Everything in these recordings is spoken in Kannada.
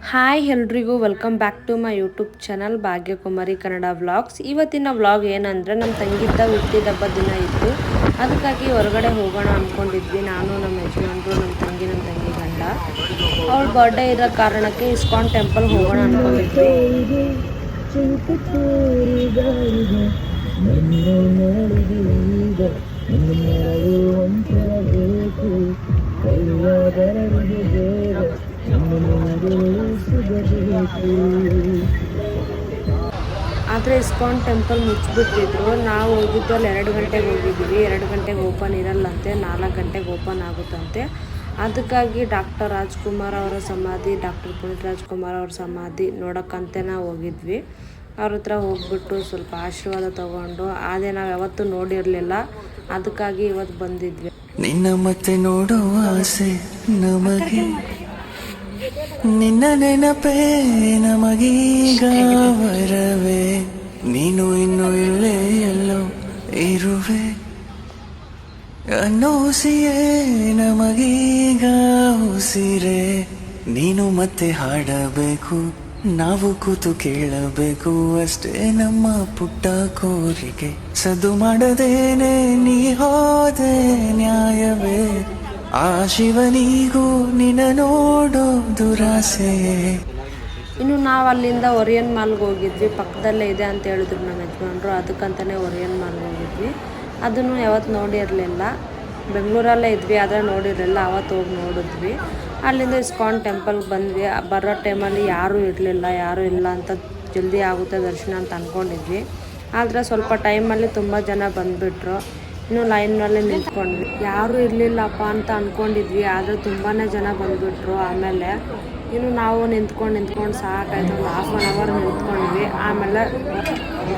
ಹಾಯ್ ಎಲ್ರಿಗೂ welcome back to my YouTube channel Bhagyakumari Kannada vlogs. ಇವತ್ತಿನ ವ್ಲಾಗ್ ಏನಂದರೆ ನಮ್ಮ ತಂಗಿದ್ದ ಹುಟ್ಟಿದಬ್ಬ ದಿನ ಇತ್ತು. ಅದಕ್ಕಾಗಿ ಹೊರಗಡೆ ಹೋಗೋಣ ಅಂದ್ಕೊಂಡಿದ್ವಿ. ನಾನು ನಮ್ಮ ಯಜಮಾನ್ರು, ನಮ್ಮ ತಂಗಿ ಗಂಡ. ಅವಳ ಬರ್ಡೇ ಇರೋ ಕಾರಣಕ್ಕೆ ಇಸ್ಕಾನ್ ಟೆಂಪಲ್ ಹೋಗೋಣ ಅಂದ್ಕೊಂಡಿದ್ವಿ. ಆದರೆ ಇಸ್ಕಾನ್ ಟೆಂಪಲ್ ಮುಚ್ಚಿಬಿಟ್ಟಿದ್ರು. ನಾವು ಹೋಗಿದ್ದಲ್ಲಿ 2 ಗಂಟೆಗೆ ಹೋಗಿದ್ವಿ. 2 ಗಂಟೆಗೆ ಓಪನ್ ಇರಲ್ಲಂತೆ, 4 ಗಂಟೆಗೆ ಓಪನ್ ಆಗುತ್ತಂತೆ. ಅದಕ್ಕಾಗಿ ಡಾಕ್ಟರ್ ರಾಜ್ಕುಮಾರ್ ಅವರ ಸಮಾಧಿ, ಡಾಕ್ಟರ್ ಪುನೀತ್ ರಾಜ್ಕುಮಾರ್ ಅವರ ಸಮಾಧಿ ನೋಡೋಕ್ಕಂತೆ ನಾವು ಹೋಗಿದ್ವಿ. ಅವ್ರ ಹತ್ರ ಹೋಗ್ಬಿಟ್ಟು ಸ್ವಲ್ಪ ಆಶೀರ್ವಾದ ತಗೊಂಡು, ಅದೇ ನಾವು ಯಾವತ್ತೂ ನೋಡಿರಲಿಲ್ಲ, ಅದಕ್ಕಾಗಿ ಇವತ್ತು ಬಂದಿದ್ವಿ. ನಿನ್ನ ಮತ್ತೆ ನೋಡುವ ಆಸೆ ನಮಗೆ, ನಿನ್ನ ನೆನಪೇ ನಮಗೀಗ ವರವೇ, ನೀನು ಇನ್ನು ಇಲ್ಲೇ ಎಲ್ಲೋ ಇರುವೆ ಅನ್ನೋಸಿಯೇ ನಮಗೀಗ ಉಸಿರೇ. ನೀನು ಮತ್ತೆ ಹಾಡಬೇಕು, ನಾವು ಕೂತು ಕೇಳಬೇಕು, ಅಷ್ಟೇ ನಮ್ಮ ಪುಟ್ಟ ಕೋರಿಕೆ. ಸದ್ದು ಮಾಡದೇನೆ ನೀ ಹೋದೆ ನ್ಯಾಯವೇ, ಆ ಶಿವನಿಗೂ ನಿನ್ನ ನೋಡೋ ದುರಾಸೆ. ಇನ್ನು ನಾವು ಅಲ್ಲಿಂದ ಒರಿಯನ್ ಮಾಲ್ಗೆ ಹೋಗಿದ್ವಿ. ಪಕ್ಕದಲ್ಲೇ ಇದೆ ಅಂತ ಹೇಳಿದ್ರು ನಮ್ಮ ಯಜಮಾನ್ರು, ಅದಕ್ಕಂತಲೇ ಒರಿಯನ್ ಮಾಲ್ಗೆ ಹೋಗಿದ್ವಿ. ಅದನ್ನು ಯಾವತ್ತು ನೋಡಿರಲಿಲ್ಲ, ಬೆಂಗಳೂರಲ್ಲೇ ಇದ್ವಿ, ಆದರೆ ನೋಡಿರಲಿಲ್ಲ. ಅವತ್ತು ಹೋಗಿ ನೋಡಿದ್ವಿ. ಅಲ್ಲಿಂದ ಇಸ್ಕಾನ್ ಟೆಂಪಲ್ಗೆ ಬಂದ್ವಿ. ಬರೋ ಟೈಮಲ್ಲಿ ಯಾರೂ ಇಲ್ಲ ಅಂತ, ಜಲ್ದಿ ಆಗುತ್ತೆ ದರ್ಶನ ಅಂತ ಅಂದ್ಕೊಂಡಿದ್ವಿ. ಆದರೆ ಸ್ವಲ್ಪ ಟೈಮಲ್ಲಿ ತುಂಬ ಜನ ಬಂದುಬಿಟ್ರು. ಇನ್ನು ಲೈನಲ್ಲಿ ನಿಂತ್ಕೊಂಡ್ವಿ. ಯಾರೂ ಇರಲಿಲ್ಲಪ್ಪ ಅಂತ ಅಂದ್ಕೊಂಡಿದ್ವಿ, ಆದರೆ ತುಂಬಾ ಜನ ಬಂದುಬಿಟ್ರು. ಆಮೇಲೆ ಇನ್ನು ನಾವು ನಿಂತ್ಕೊಂಡು ಸಾಕಾಯ್ತು. ಒಂದು 1/2 hour ನಿಂತ್ಕೊಂಡ್ವಿ. ಆಮೇಲೆ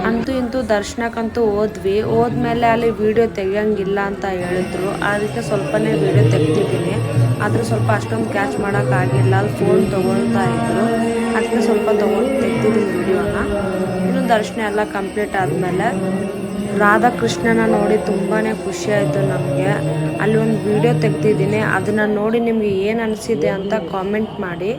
ಅಂತೂ ಇಂತೂ ದರ್ಶನಕ್ಕಂತೂ ಹೋದ್ಮೇಲೆ ಅಲ್ಲಿ ವೀಡಿಯೋ ತೆಗಿಯೋಂಗಿಲ್ಲ ಅಂತ ಹೇಳಿದ್ರು. ಅದಕ್ಕೆ ಸ್ವಲ್ಪನೇ ವೀಡಿಯೋ ತೆಗ್ದಿದ್ದೀನಿ. ಆದರೆ ಸ್ವಲ್ಪ ಅಷ್ಟೊಂದು ಕ್ಯಾಚ್ ಮಾಡೋಕ್ಕಾಗಿಲ್ಲ, ಅಲ್ಲಿ ಫೋನ್ ತೊಗೊಳ್ತಾ ಇದ್ರು. ಅದಕ್ಕೆ ಸ್ವಲ್ಪ ತೆಗ್ದಿದ್ದೀನಿ ವೀಡಿಯೋನ. ಇನ್ನು ದರ್ಶನ ಎಲ್ಲ ಕಂಪ್ಲೀಟ್ ಆದಮೇಲೆ ರಾಧಾಕೃಷ್ಣನ ನೋಡಿ ತುಂಬಾ ಖುಷಿ ಆಯಿತು ನಮಗೆ. ಅಲ್ಲಿ ಒಂದು ವಿಡಿಯೋ ತೆಗ್ದಿದ್ದೀನಿ, ಅದನ್ನು ನೋಡಿ ನಿಮಗೆ ಏನು ಅನಿಸಿದೆ ಅಂತ ಕಾಮೆಂಟ್ ಮಾಡಿ.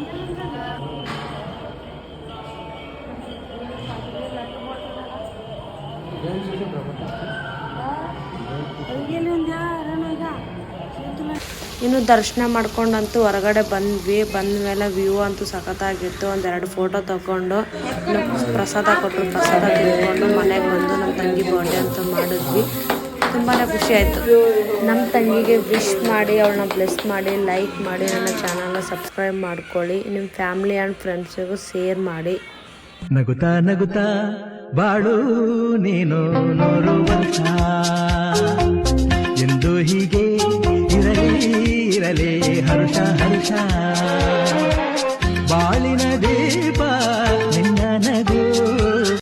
ಇನ್ನು ದರ್ಶನ ಮಾಡ್ಕೊಂಡಂತೂ ಹೊರಗಡೆ ಬಂದ ಮೇಲೆ ವ್ಯೂ ಅಂತೂ ಸಖತ್ತಾಗಿತ್ತು. 1-2 ಫೋಟೋ ತಗೊಂಡು ಪ್ರಸಾದ ಕೊಟ್ಟರು, ಪ್ರಸಾದ ತಿಳ್ಕೊಂಡು ಮನೆಗೆ ಬಂದು ನಮ್ಮ ತಂಗಿ ಬರ್ಡೇ ಅಂತ ಮಾಡಿದ್ವಿ. ತುಂಬಾ ಖುಷಿ ಆಯಿತು. ನಮ್ಮ ತಂಗಿಗೆ ವಿಶ್ ಮಾಡಿ, ಅವಳನ್ನ ಬ್ಲೆಸ್ ಮಾಡಿ, ಲೈಕ್ ಮಾಡಿ, ನನ್ನ ಚಾನಲ್ನ ಸಬ್ಸ್ಕ್ರೈಬ್ ಮಾಡ್ಕೊಳ್ಳಿ. ನಿಮ್ಮ ಫ್ಯಾಮಿಲಿ ಆ್ಯಂಡ್ ಫ್ರೆಂಡ್ಸಿಗೂ ಶೇರ್ ಮಾಡಿ. ನಗುತ್ತಾ ನಗುತ್ತಾ ಬಾಳು ನೀನು 100 ವರ್ಷ ಎಂದು ಹೀಗೆ ಇರಲಿ ಹರ್ಷ ಹರ್ಷ.